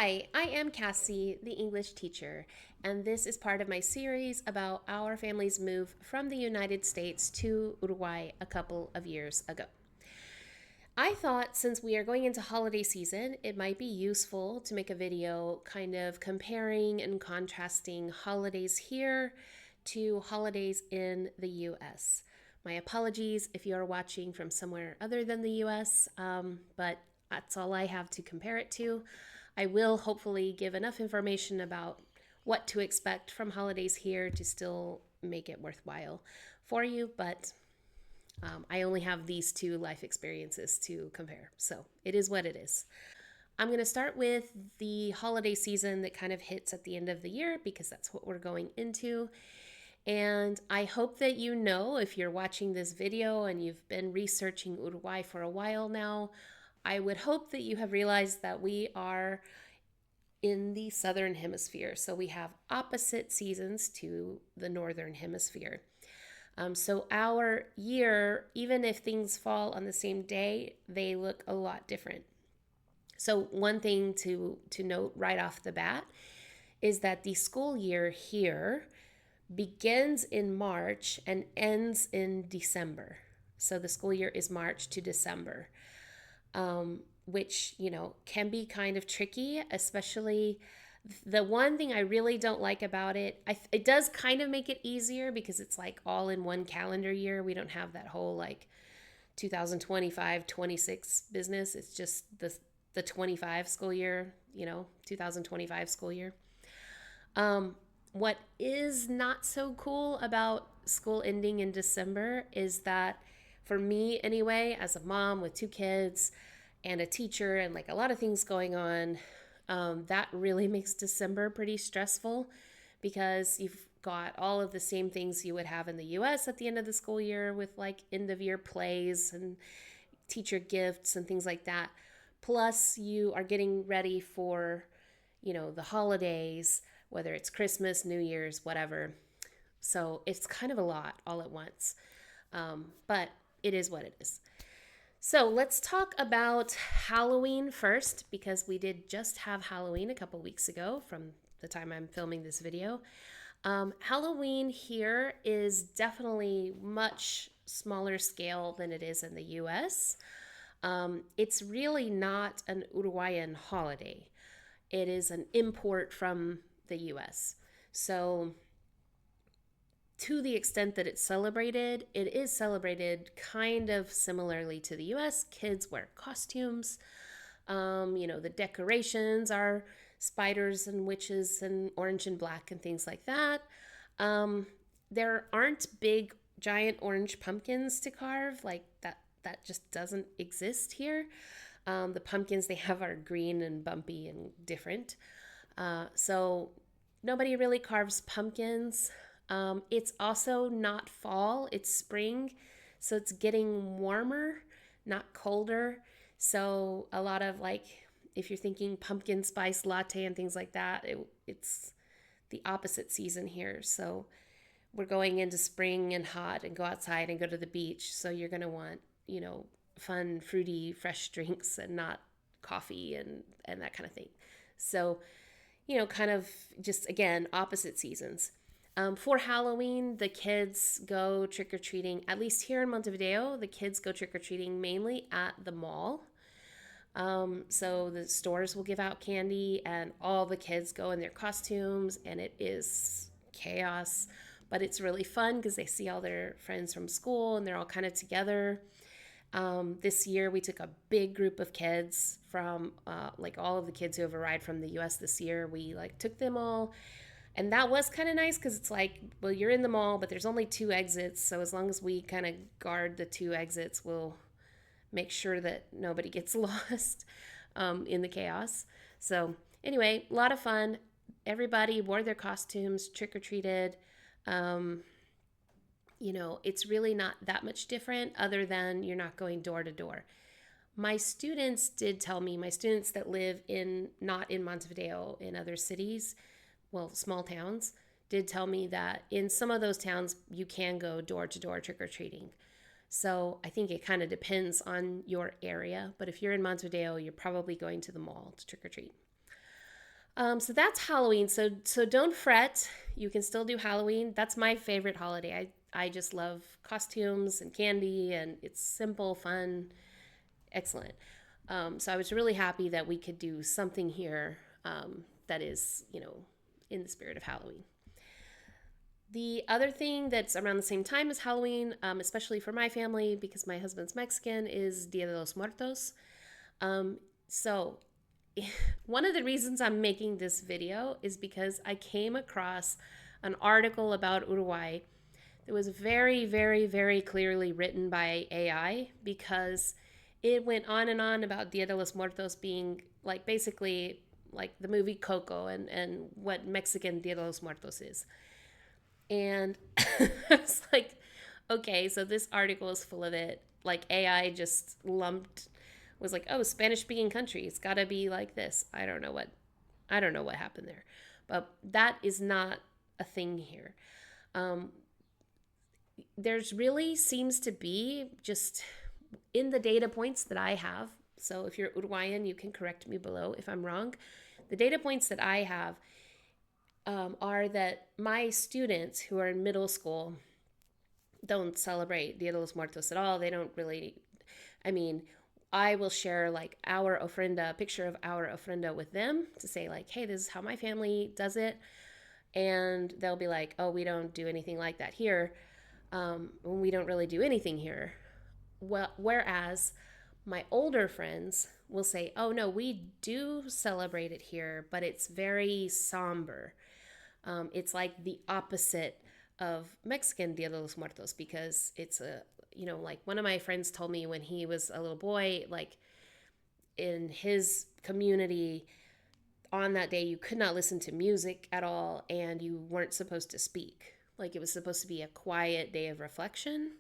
Hi, I am Cassie, the English teacher, and this is part of my series about our family's move from the United States to Uruguay a couple of years ago. I thought since we are going into holiday season, it might be useful to make a video kind of comparing and contrasting holidays here to holidays in the US. My apologies if you are watching from somewhere other than the US, but that's all I have to compare it to. I will hopefully give enough information about what to expect from holidays here to still make it worthwhile for you, but I only have these two life experiences to compare, so it is what it is. I'm going to start with the holiday season that kind of hits at the end of the year because that's what we're going into. And I hope that you know, if you're watching this video and you've been researching Uruguay for a while now, I would hope that you have realized that we are in the southern hemisphere. So we have opposite seasons to the northern hemisphere. So our year, even if things fall on the same day, they look a lot different. So one thing to note right off the bat is that the school year here begins in March and ends in December. So the school year is March to December, which, can be kind of tricky, especially the one thing I really don't like about it, it does kind of make it easier because it's like all in one calendar year. We don't have that whole like 2025, 26 business. It's just the 25 school year, 2025 school year. What is not so cool about school ending in December is that, for me anyway, as a mom with two kids and a teacher and like a lot of things going on, that really makes December pretty stressful because you've got all of the same things you would have in the US at the end of the school year with like end of year plays and teacher gifts and things like that. Plus, you are getting ready for, the holidays, whether it's Christmas, New Year's, whatever. So it's kind of a lot all at once. But it is what it is. So let's talk about Halloween first, because we did just have Halloween a couple weeks ago from the time I'm filming this video. Halloween here is definitely much smaller scale than it is in the US. It's really not an Uruguayan holiday. It is an import from the US. So to the extent that it's celebrated, it is celebrated kind of similarly to the US. Kids wear costumes. The decorations are spiders and witches and orange and black and things like that. There aren't big, giant orange pumpkins to carve. Like that just doesn't exist here. The pumpkins they have are green and bumpy and different. So nobody really carves pumpkins. It's also not fall, it's spring, so it's getting warmer, not colder. So a lot of like, if you're thinking pumpkin spice latte and things like that, it's the opposite season here. So we're going into spring and hot and go outside and go to the beach. So you're going to want, fun, fruity, fresh drinks and not coffee and that kind of thing. So, kind of just, again, opposite seasons. For Halloween, the kids go trick-or-treating, at least here in Montevideo, the kids go trick-or-treating mainly at the mall. So the stores will give out candy and all the kids go in their costumes and it is chaos, but it's really fun because they see all their friends from school and they're all kind of together. This year we took a big group of kids from like all of the kids who have arrived from the US this year. We like took them all. And that was kind of nice because it's like, well, you're in the mall, but there's only two exits. So as long as we kind of guard the two exits, we'll make sure that nobody gets lost in the chaos. So anyway, a lot of fun. Everybody wore their costumes, trick-or-treated. It's really not that much different other than you're not going door to door. My students did tell me, my students that live not in Montevideo, in other cities, small towns, did tell me that in some of those towns you can go door to door trick-or-treating. So I think it kind of depends on your area, but if you're in Montevideo, you're probably going to the mall to trick-or-treat. So that's Halloween. So don't fret. You can still do Halloween. That's my favorite holiday. I just love costumes and candy, and it's simple, fun, excellent. So I was really happy that we could do something here that is, in the spirit of Halloween. The other thing that's around the same time as Halloween, especially for my family, because my husband's Mexican, is Dia de los Muertos. So one of the reasons I'm making this video is because I came across an article about Uruguay that was very, very, very clearly written by AI, because it went on and on about Dia de los Muertos being like basically like the movie Coco and what Mexican Dia de los Muertos is. And I was like, okay, so this article is full of it. Like AI just was like, oh, Spanish speaking country, it's gotta be like this. I don't know what happened there. But that is not a thing here. There's really seems to be just in the data points that I have. So if you're Uruguayan, you can correct me below if I'm wrong. The data points that I have are that my students who are in middle school don't celebrate Dia de los Muertos at all. They don't really, I will share like our ofrenda, a picture of our ofrenda with them to say like, hey, this is how my family does it. And they'll be like, oh, we don't do anything like that here. We don't really do anything here. Well, whereas my older friends will say, oh no, we do celebrate it here, but it's very somber. It's like the opposite of Mexican Dia de los Muertos, because it's like one of my friends told me when he was a little boy, like in his community on that day, you could not listen to music at all and you weren't supposed to speak. Like it was supposed to be a quiet day of reflection.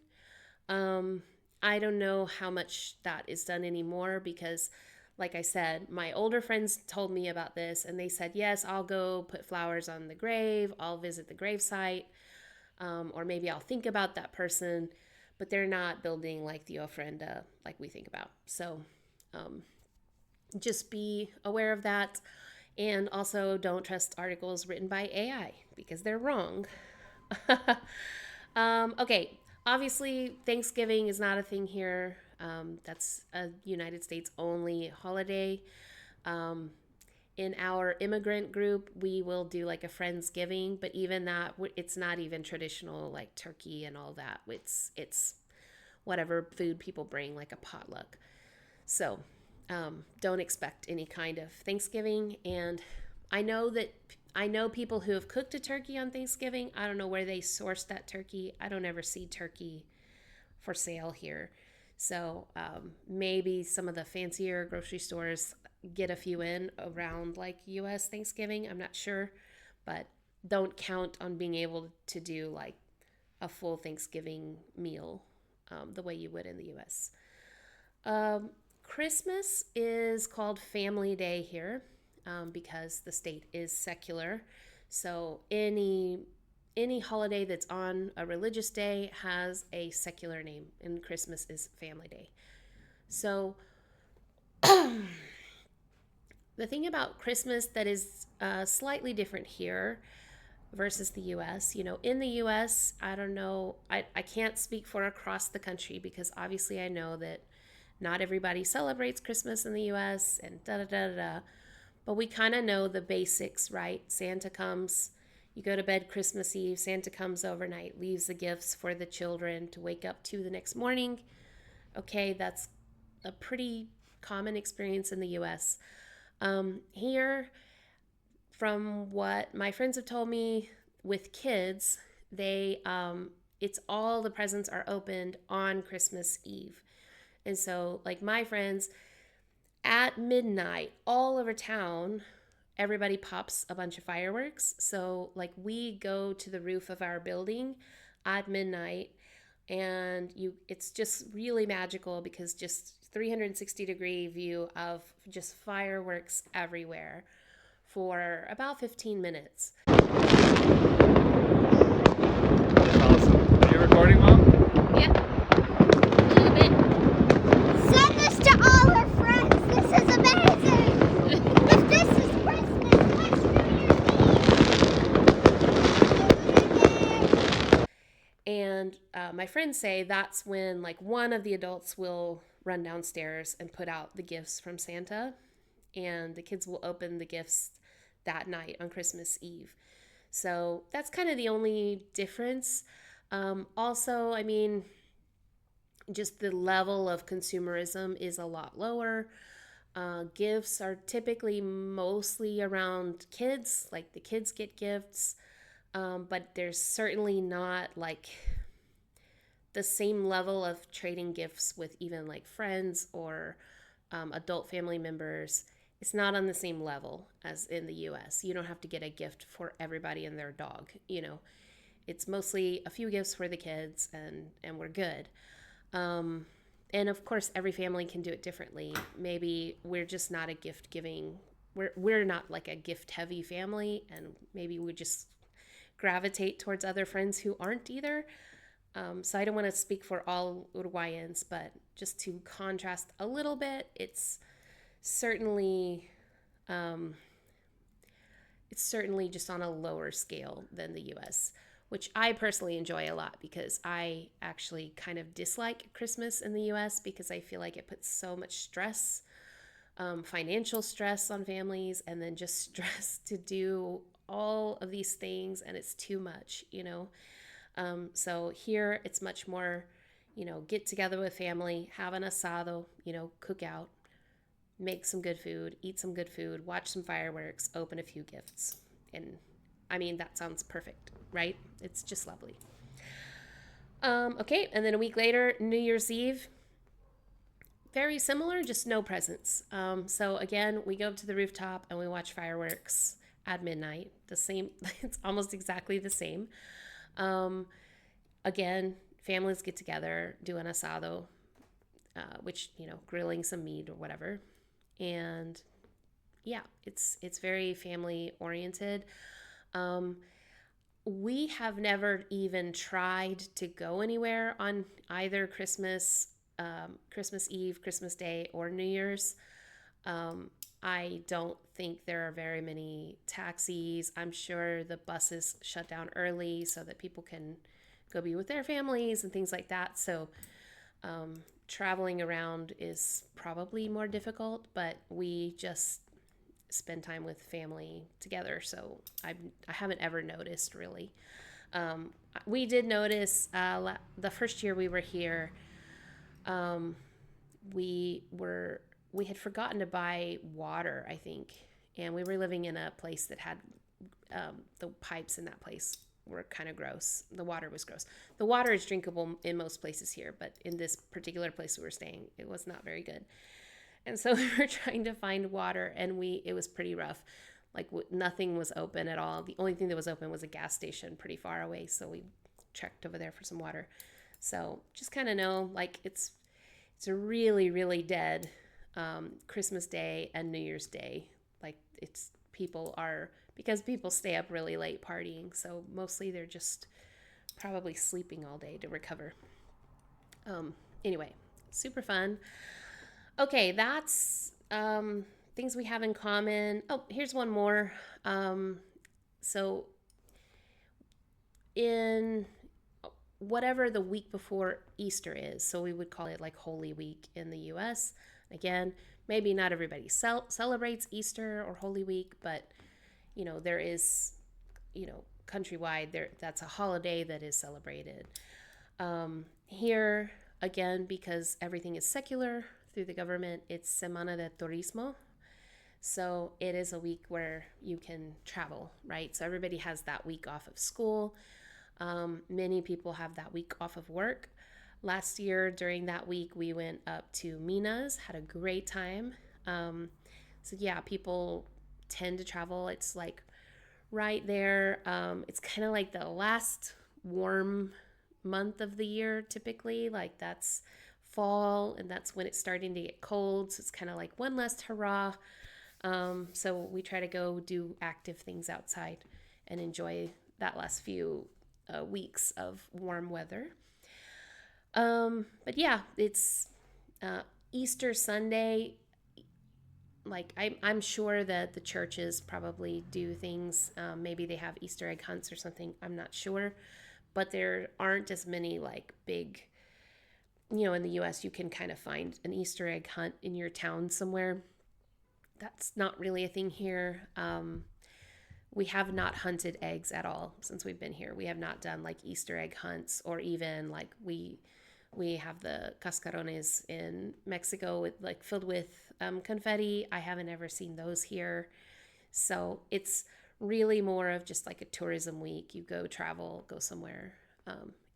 I don't know how much that is done anymore because, like I said, my older friends told me about this and they said, yes, I'll go put flowers on the grave. I'll visit the gravesite. Or maybe I'll think about that person, but they're not building like the ofrenda like we think about. So just be aware of that. And also don't trust articles written by AI because they're wrong. Okay. Obviously, Thanksgiving is not a thing here. That's a United States only holiday. In our immigrant group, we will do like a Friendsgiving, but even that, it's not even traditional like turkey and all that. It's whatever food people bring, like a potluck. So don't expect any kind of Thanksgiving. And I know people who have cooked a turkey on Thanksgiving. I don't know where they sourced that turkey. I don't ever see turkey for sale here. So maybe some of the fancier grocery stores get a few in around like U.S. Thanksgiving. I'm not sure, but don't count on being able to do like a full Thanksgiving meal the way you would in the U.S. Christmas is called Family Day here because the state is secular. So any holiday that's on a religious day has a secular name, and Christmas is Family Day. So the thing about Christmas that is slightly different here versus the U.S., in the U.S., I don't know, I can't speak for across the country because obviously I know that not everybody celebrates Christmas in the U.S. and da-da-da-da-da, but we kind of know the basics, right? Santa comes, you go to bed Christmas Eve, Santa comes overnight, leaves the gifts for the children to wake up to the next morning. Okay, that's a pretty common experience in the U.S. Here, from what my friends have told me with kids, it's all the presents are opened on Christmas Eve. And so like my friends at midnight all over town, everybody pops a bunch of fireworks. So like we go to the roof of our building at midnight and it's just really magical because just 360-degree view of just fireworks everywhere for about 15 minutes. Awesome. Are you recording, Mom? Yeah, a little bit. Send this to all our friends. This is amazing. If this is Christmas, my friends say that's when like one of the adults will run downstairs and put out the gifts from Santa, and the kids will open the gifts that night on Christmas Eve. So that's kind of the only difference. Also, I mean, just the level of consumerism is a lot lower. Gifts are typically mostly around kids, like the kids get gifts, but there's certainly not like the same level of trading gifts with even like friends or adult family members. It's not on the same level as in the US. You don't have to get a gift for everybody and their dog, you know. It's mostly a few gifts for the kids, and we're good. Um, and of course, every family can do it differently. Maybe we're just not a gift giving. We're not like a gift heavy family, and maybe we just gravitate towards other friends who aren't either. So I don't want to speak for all Uruguayans, but just to contrast a little bit, certainly um, it's certainly just on a lower scale than the US, which I personally enjoy a lot because I actually kind of dislike Christmas in the US because I feel like it puts so much stress, financial stress on families, and then just stress to do all of these things, and it's too much, you know. So here it's much more, you know, get together with family, have an asado, you know, cook out, make some good food, eat some good food, watch some fireworks, open a few gifts. And I mean, that sounds perfect, right? It's just lovely. Okay, and then a week later, New Year's Eve, very similar, just no presents. So again, we go up to the rooftop and we watch fireworks at midnight. The same, it's almost exactly the same. Um, Again, families get together, do an asado, which, you know, grilling some meat or whatever. And yeah, it's very family oriented. Um, we have never even tried to go anywhere on either Christmas Eve, Christmas Day, or New Year's. I don't think there are very many taxis. I'm sure the buses shut down early so that people can go be with their families and things like that. So traveling around is probably more difficult, but we just spend time with family together. So I haven't ever noticed really. Um, we did notice the first year we were here, um, we were we had forgotten to buy water, I think, and we were living in a place that had the pipes in that place were kind of gross. The water was gross. The water is drinkable in most places here, but in this particular place we were staying, it was not very good. And so we were trying to find water, and it was pretty rough. Like nothing was open at all. The only thing that was open was a gas station pretty far away, so we trekked over there for some water. So just kind of know, like it's a really really dead Christmas Day and New Year's Day. Like it's people are because people stay up really late partying, so mostly they're just probably sleeping all day to recover. Anyway, super fun. Okay, that's things we have in common. Oh, here's one more. So, in whatever the week before Easter is, so we would call it like Holy Week in the US. Again, maybe not everybody celebrates Easter or Holy Week, but you know, there is, you know, countrywide, that's a holiday that is celebrated. Here, again, because everything is secular through the government, it's Semana de Turismo. So it is a week where you can travel, right? So everybody has that week off of school. Many people have that week off of work. Last year during that week, we went up to Minas, had a great time. So yeah, people tend to travel. It's like right there. It's kind of like the last warm month of the year typically. Like that's fall, and that's when it's starting to get cold. So it's kind of like one last hurrah. So we try to go do active things outside and enjoy that last few weeks of warm weather. But yeah, it's Easter Sunday. Like I'm sure that the churches probably do things. Maybe they have Easter egg hunts or something. I'm not sure, but there aren't as many like big, in the US, you can kind of find an Easter egg hunt in your town somewhere. That's not really a thing here. We have not hunted eggs at all since we've been here. We have not done like Easter egg hunts, or even like we have the cascarones in Mexico with like filled with confetti. I haven't ever seen those here. So it's really more of just like a tourism week. You go travel, go somewhere.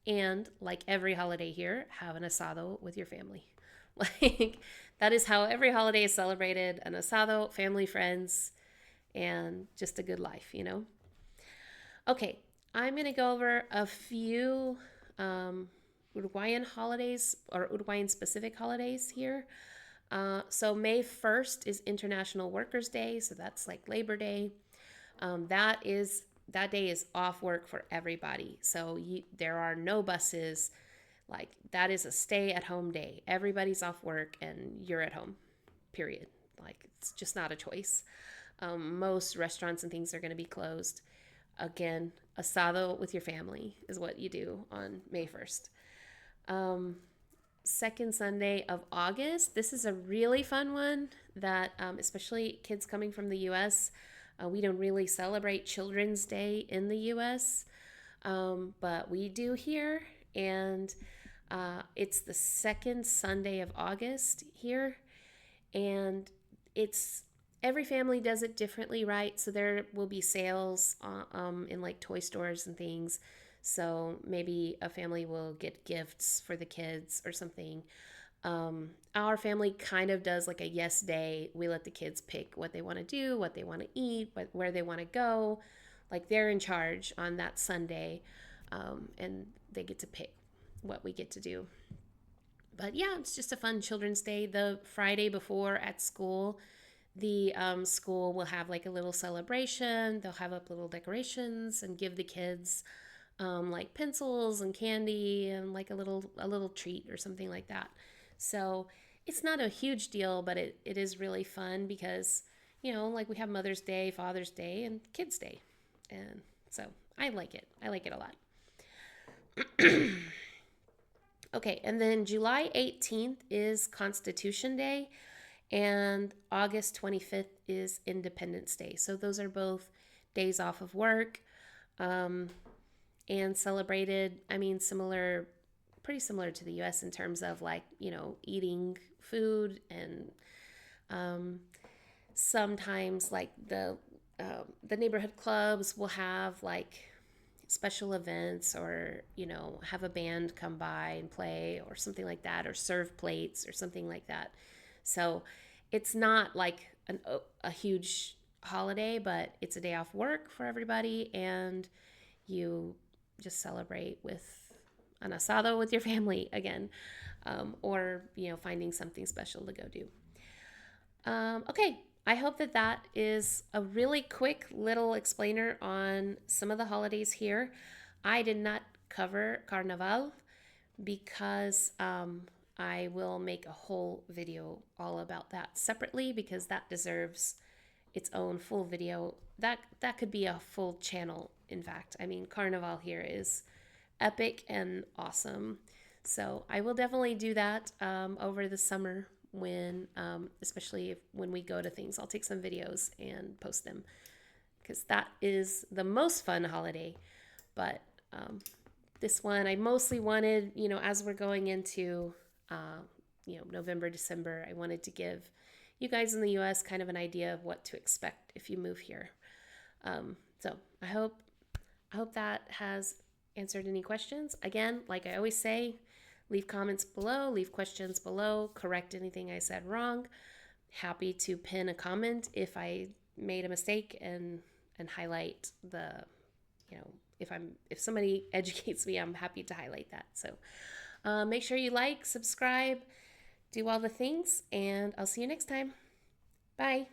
And like every holiday here, have an asado with your family. Like that is how every holiday is celebrated: an asado, family, friends, and just a good life. Okay, I'm going to go over a few Uruguayan holidays, or Uruguayan specific holidays here. So May 1st is International Workers' Day, so that's like Labor Day. That day is off work for everybody. So there are no buses. Like that is a stay-at-home day. Everybody's off work and you're at home. Period. Like it's just not a choice. Most restaurants and things are going to be closed. Again, asado with your family is what you do on May 1st. Second Sunday of August. This is a really fun one that, especially kids coming from the U.S., we don't really celebrate Children's Day in the U.S., but we do here. And it's the second Sunday of August here. And every family does it differently, right? So there will be sales in like toy stores and things. So maybe a family will get gifts for the kids or something. Our family kind of does like a yes day. We let the kids pick what they want to do, what they want to eat, where they want to go. Like they're in charge on that Sunday, and they get to pick what we get to do. But yeah, it's just a fun Children's Day. The Friday before at school, the school will have like a little celebration. They'll have up little decorations and give the kids like pencils and candy and like a little treat or something like that. So it's not a huge deal, but it is really fun because, like we have Mother's Day, Father's Day, and Kids Day. And so I like it. I like it a lot. Okay, and then July 18th is Constitution Day, and August 25th is Independence Day. So those are both days off of work, and celebrated, pretty similar to the US in terms of like, eating food, and sometimes like the neighborhood clubs will have like special events, or have a band come by and play or something like that, or serve plates or something like that. So it's not like a huge holiday, but it's a day off work for everybody, and you just celebrate with an asado with your family again, or finding something special to go do. Okay, I hope that is a really quick little explainer on some of the holidays here. I did not cover Carnaval because I will make a whole video all about that separately, because that deserves its own full video. That could be a full channel, in fact. Carnival here is epic and awesome. So I will definitely do that over the summer, when especially when we go to things. I'll take some videos and post them, because that is the most fun holiday. But this one I mostly wanted, as we're going into November, December, I wanted to give you guys in the US kind of an idea of what to expect if you move here. So I hope that has answered any questions. Again, like I always say, leave comments below, leave questions below, correct anything I said wrong. Happy to pin a comment if I made a mistake, and highlight the, if somebody educates me, I'm happy to highlight that. So make sure you like, subscribe, do all the things, and I'll see you next time. Bye.